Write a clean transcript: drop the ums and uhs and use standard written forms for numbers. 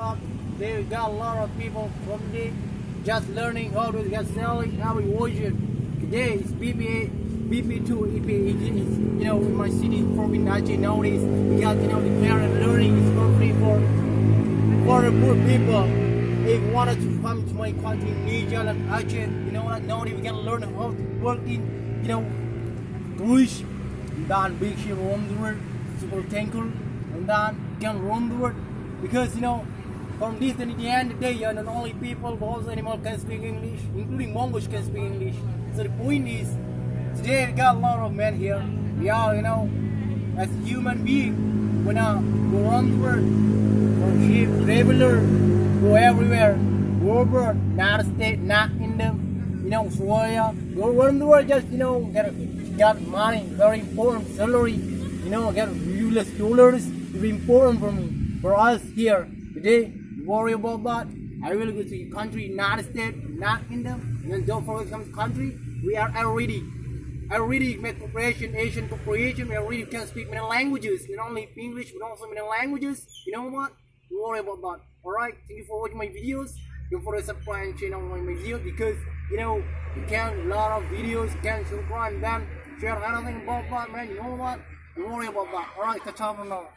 up. They got a lot of people from there just learning how to get selling, how we watch it. Today it's BP2IP Ujong, in my city, province Aceh nowadays. We got, the parent learning is for free for the poor people. If you wanted to come to my country, Niger and Aceh, nowadays we can learn how to work in, cruise, and then big ship roam the world, super tanker, and then can roam the world. Because, from this and the end of the day, you're not only people, but also animals can speak English, including mongoose can speak English. So the point is, today we got a lot of men here. We are, as human beings, we now go around the world, from ship, traveler, go everywhere, go abroad, not stay, not in them, Australia, go around the world, just, get money, very important, salary, get US dollars, very important for us here today. Worry about that. I will go to your country, United States, not in them. And don't forget to come to country. We are already make cooperation, Asian cooperation. We already can speak many languages, not only English but also many languages. You know what? Don't worry about that. Alright, thank you for watching my videos. Don't forget to subscribe and channel my videos because you can a lot of videos, you can subscribe and then share anything about that, man. You know what? Don't worry about that. Alright, catch up for now.